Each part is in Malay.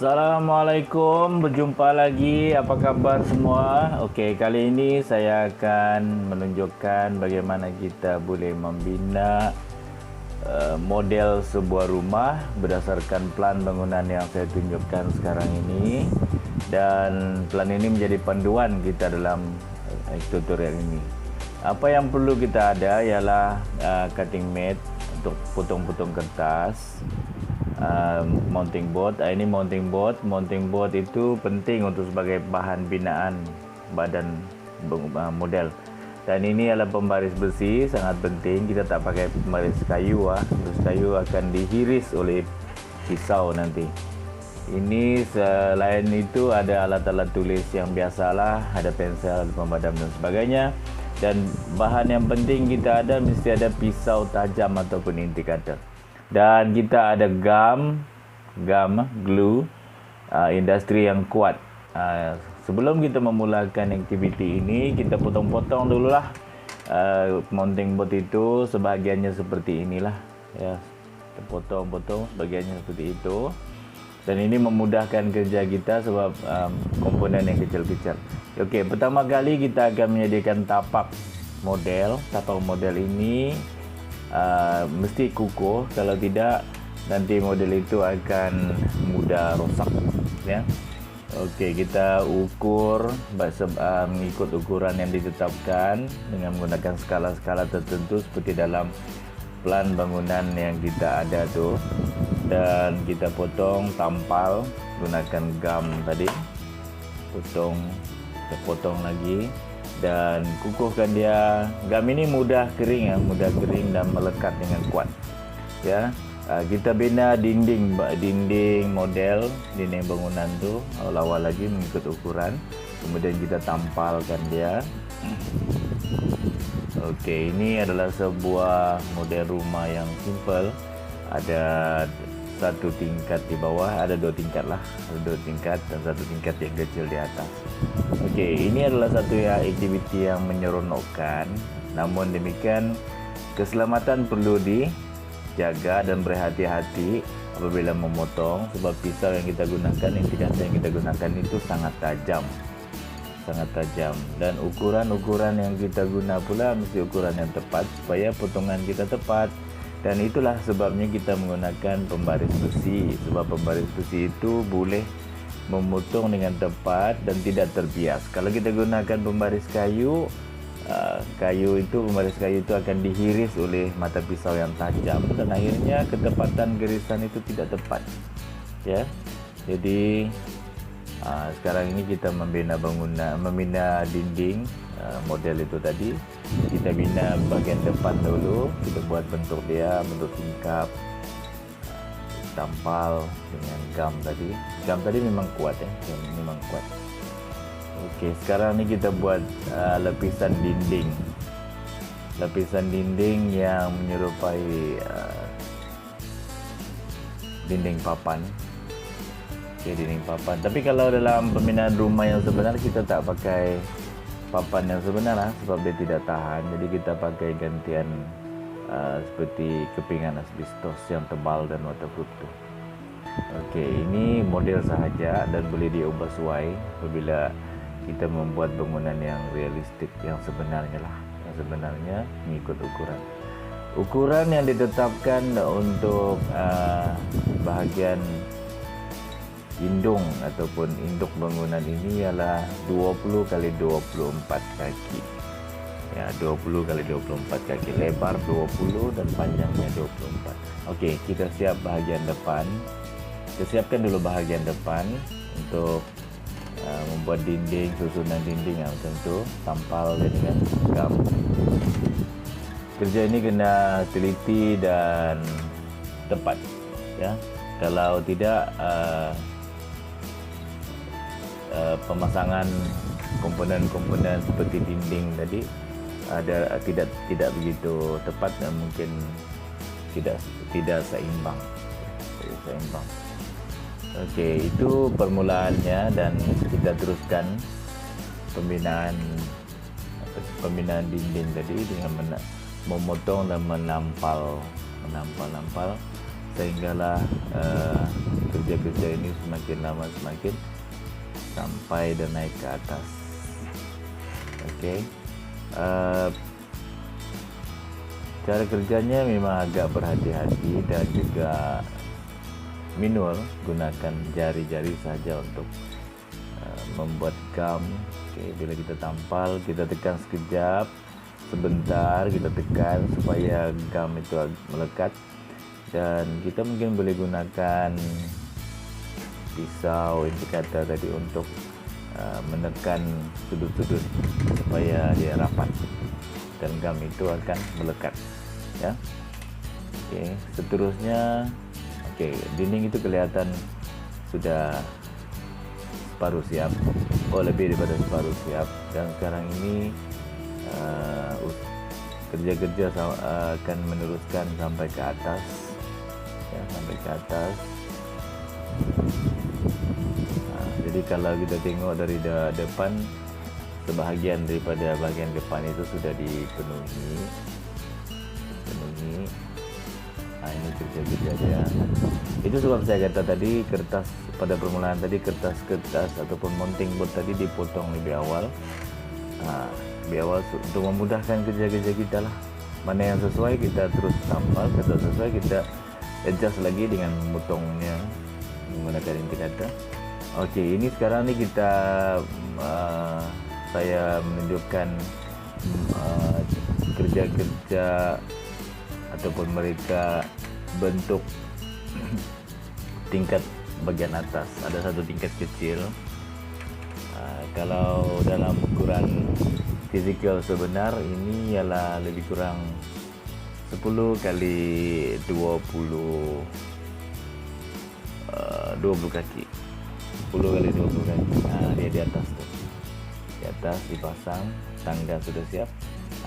Assalamualaikum, berjumpa lagi. Apa kabar semua? Okey, kali ini saya akan menunjukkan bagaimana kita boleh membina model sebuah rumah berdasarkan plan bangunan yang saya tunjukkan sekarang ini, dan plan ini menjadi panduan kita dalam tutorial ini. Apa yang perlu kita ada ialah cutting mat untuk potong-potong kertas, mounting board. Ini mounting board itu penting untuk sebagai bahan binaan badan model. Dan ini adalah pembaris besi, sangat penting. Kita tak pakai pembaris kayu, terus kayu akan dihiris oleh pisau nanti. Ini selain itu ada alat-alat tulis yang biasalah, ada pensel, ada pemadam dan sebagainya. Dan bahan yang penting kita ada, mesti ada pisau tajam ataupun inti cutter. Dan kita ada gum, glue, industri yang kuat. Sebelum kita memulakan aktiviti ini, kita potong-potong dululah mounting board itu. Sebahagiannya seperti inilah, ya. Kita potong-potong bagiannya seperti itu. Dan ini memudahkan kerja kita sebab komponen yang kecil-kecil. Okey, pertama kali kita akan menyediakan tapak model. Tapak model ini mesti kukuh, kalau tidak nanti model itu akan mudah rosak, ya. Okey, kita ukur mengikut ukuran yang ditetapkan dengan menggunakan skala-skala tertentu seperti dalam plan bangunan yang kita ada tu, dan kita potong, tampal gunakan gum tadi, kita potong lagi dan kukuhkan dia. Gam ini mudah kering, mudah kering dan melekat dengan kuat, ya. Kita bina dinding model, dinding bangunan tu awal-awal lagi mengikut ukuran, kemudian kita tampalkan dia. Okey, ini adalah sebuah model rumah yang simple. Ada satu tingkat di bawah, ada dua tingkat lah, ada dua tingkat dan satu tingkat yang kecil di atas. Okey, ini adalah satu aktiviti yang menyeronokkan. Namun demikian, keselamatan perlu dijaga dan berhati-hati apabila memotong, sebab pisau yang kita gunakan, inti cutter yang kita gunakan itu sangat tajam, dan ukuran yang kita guna pula mesti ukuran yang tepat supaya potongan kita tepat. Dan itulah sebabnya kita menggunakan pembaris besi, sebab pembaris besi itu boleh memotong dengan tepat dan tidak terbias. Kalau kita gunakan pembaris kayu, pembaris kayu itu akan dihiris oleh mata pisau yang tajam dan akhirnya ketepatan garisan itu tidak tepat, ya. Jadi sekarang ini kita membina dinding model itu tadi. Kita bina bahagian depan dulu, kita buat bentuk dia, bentuk tingkap, tampal dengan gam tadi. Gam tadi memang kuat, memang kuat. Okey, sekarang ni kita buat lapisan dinding yang menyerupai dinding papan. Okey, dinding papan. Tapi kalau dalam pembinaan rumah yang sebenar, kita tak pakai papan yang sebenar sebab dia tidak tahan. Jadi kita pakai gantian seperti kepingan asbestos yang tebal dan waterproof tu. Okey, ini model sahaja dan boleh diubah sesuai apabila kita membuat bangunan yang realistik, yang sebenarnya lah. Yang sebenarnya mengikut ukuran yang ditetapkan untuk bahagian indung ataupun induk bangunan ini ialah 20 kali 24 kaki. Ya, 20 kali 24 kaki, lebar 20 dan panjangnya 24. Okey, kita siap bahagian depan. Kita siapkan dulu bahagian depan untuk membuat dinding, susunan dinding macam tu, tampal dengan gam. Kerja ini kena teliti dan tepat, ya. Kalau tidak, pemasangan komponen-komponen seperti dinding tadi tidak begitu tepat dan mungkin tidak seimbang. Okey, itu permulaannya dan kita teruskan pembinaan dinding tadi dengan memotong dan menampal sehinggalah kerja-kerja ini semakin lama semakin sampai dan naik ke atas. Oke. Cara kerjanya memang agak berhati-hati dan juga manual, gunakan jari-jari saja untuk membuat gum. Oke, bila kita tampal, kita tekan sekejap, sebentar kita tekan supaya gum itu melekat, dan kita mungkin boleh gunakan pisau indikator tadi untuk menekan sudut-sudut supaya dia rapat dan gum itu akan melekat, ya. Oke, seterusnya, oke, dinding itu kelihatan sudah separuh siap, lebih daripada separuh siap, dan sekarang ini kerja-kerja akan meneruskan sampai ke atas, ya, sampai ke atas. Jadi kalau kita tengok dari depan, sebahagian daripada bahagian depan itu sudah dipenuhi. Ini kerja-kerja dia. Itu sebab saya kata tadi, kertas pada permulaan tadi, kertas ataupun mounting board tadi dipotong lebih awal. Lebih awal untuk memudahkan kerja-kerja kita lah. Mana yang sesuai kita terus tampal, kalau sesuai kita adjust lagi dengan memotongnya menggunakan indikator. Okey, ini sekarang ni kita saya menunjukkan kerja-kerja ataupun mereka bentuk tingkat bagian atas. Ada satu tingkat kecil. Kalau dalam ukuran fizikal sebenar, ini ialah lebih kurang 10 kali 20 kaki. 10 kali 20 kaki. Dia di atas tu. Di atas dipasang, tangga sudah siap.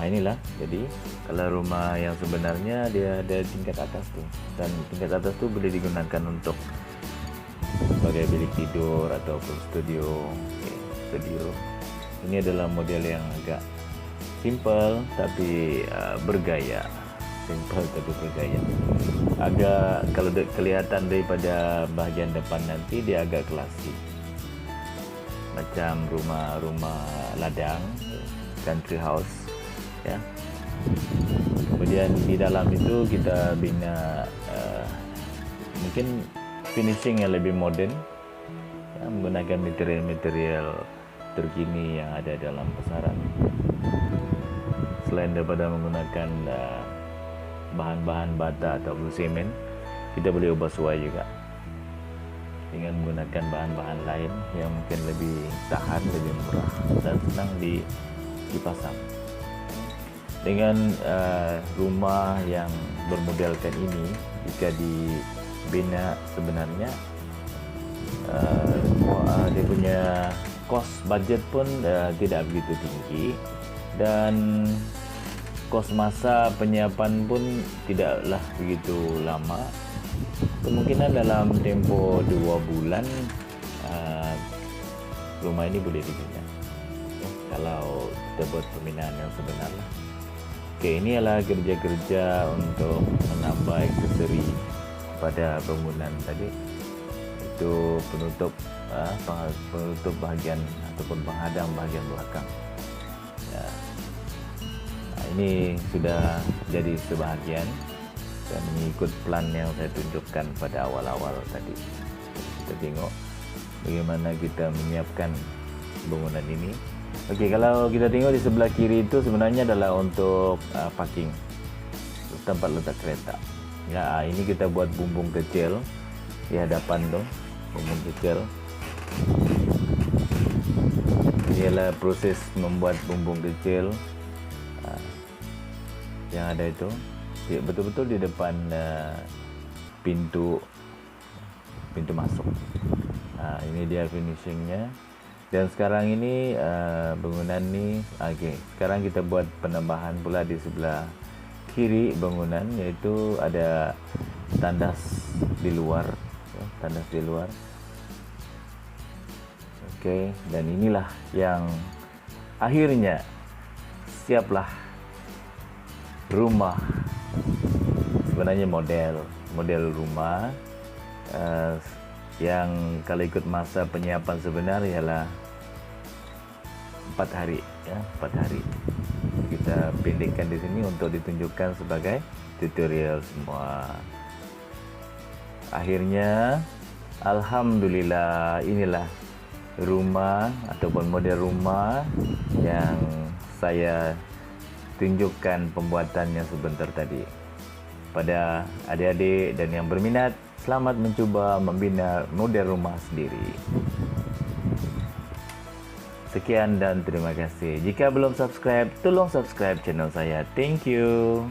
Inilah. Jadi kalau rumah yang sebenarnya dia ada tingkat atas tu, dan tingkat atas tu boleh digunakan untuk sebagai bilik tidur ataupun studio. Studio. Ini adalah model yang agak simple tapi bergaya. Simple tapi bergaya. Agak, kalau kelihatan daripada bahagian depan nanti, dia agak klasik, macam rumah ladang, country house, ya. Kemudian di dalam itu kita bina mungkin finishing yang lebih modern, ya, menggunakan material-material terkini yang ada dalam pasaran. Selain daripada menggunakan bahan-bahan bata atau semen, kita boleh ubah suai juga dengan menggunakan bahan-bahan lain yang mungkin lebih tahan, lebih murah dan senang dipasang. Dengan rumah yang bermodelkan ini, jika dibina sebenarnya dia punya kos budget pun tidak begitu tinggi, dan kos masa penyiapan pun tidaklah begitu lama. Kemungkinan dalam tempoh 2 bulan rumah ini boleh dibina, ya, kalau kita buat pembinaan yang sebenar lah. Okey, ini adalah kerja-kerja untuk menambah aksesori pada bangunan tadi. Itu penutup bahagian ataupun penghadang bahagian belakang, ya. Ini sudah jadi sebahagian dan mengikut plan yang saya tunjukkan pada awal-awal tadi. Kita tengok bagaimana kita menyiapkan bangunan ini. Okey, kalau kita tengok di sebelah kiri itu sebenarnya adalah untuk parking, tempat letak kereta. Ya, ini kita buat bumbung kecil di hadapan tu, bumbung kecil. Ini adalah proses membuat bumbung kecil yang ada itu, betul-betul di depan pintu masuk. Ini dia finishingnya. Dan sekarang ini bangunan ni, sekarang kita buat penambahan pula di sebelah kiri bangunan, iaitu ada tandas di luar, ya, tandas di luar. Okey, dan inilah yang akhirnya siaplah rumah. Sebenarnya model rumah yang kalau ikut masa penyiapan sebenar ialah 4 hari ya, 4 hari. Kita pendekkan di sini untuk ditunjukkan sebagai tutorial semua. Akhirnya alhamdulillah, inilah rumah ataupun model rumah yang saya tunjukkan pembuatannya sebentar tadi. Pada adik-adik dan yang berminat, selamat mencoba membina model rumah sendiri. Sekian dan terima kasih. Jika belum subscribe, tolong subscribe channel saya. Thank you.